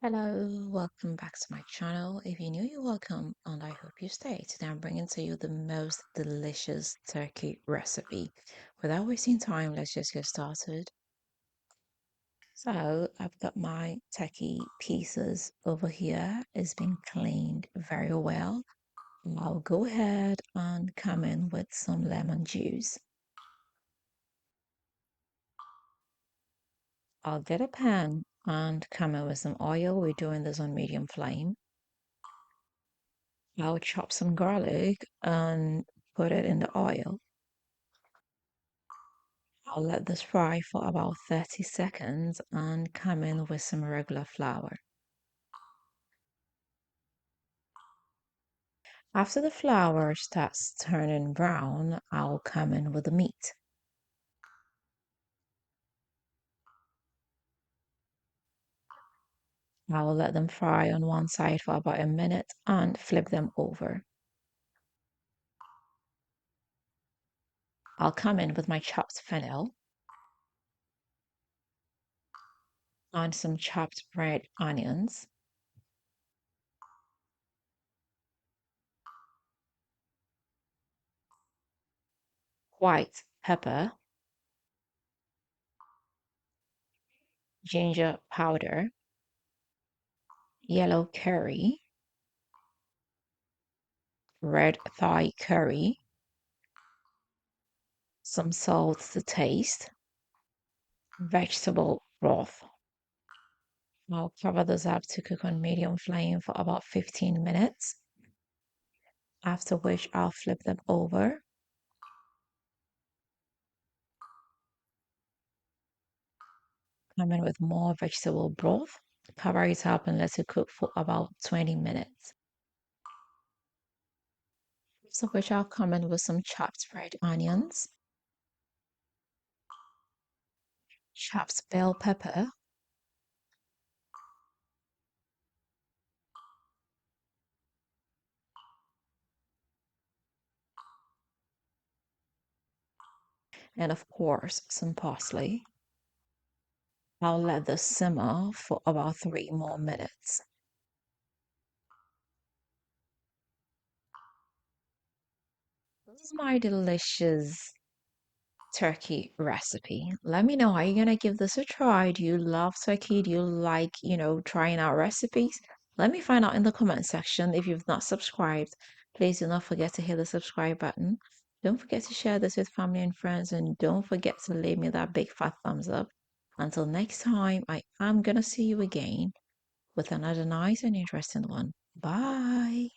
Hello, welcome back to my channel. If you're new, you're welcome, and I hope you stay. Today I'm bringing to you the most delicious turkey recipe. Without wasting time, let's just get started. So I've got my turkey pieces over here. It's been cleaned very well. I'll go ahead and come in with some lemon juice. I'll get a pan and come in with some oil. We're doing this on medium flame. I'll chop some garlic and put it in the oil. I'll let this fry for about 30 seconds and come in with some regular flour. After the flour starts turning brown, I'll come in with the meat. I'll let them fry on one side for about a minute and flip them over. I'll come in with my chopped fennel and some chopped red onions, white pepper, ginger powder, yellow curry, red Thai curry, some salt to taste, vegetable broth. I'll cover this up to cook on medium flame for about 15 minutes, after which I'll flip them over, come in with more vegetable broth, cover it up and let it cook for about 20 minutes. After which I'll come in with some chopped red onions, chopped bell pepper, and of course some parsley. I'll let this simmer for about 3 more minutes. This is my delicious turkey recipe. Let me know, are you gonna give this a try? Do you love turkey? Do you like, trying out recipes? Let me find out in the comment section. If you've not subscribed, please do not forget to hit the subscribe button. Don't forget to share this with family and friends, and don't forget to leave me that big fat thumbs up. Until next time, I am gonna see you again with another nice and interesting one. Bye.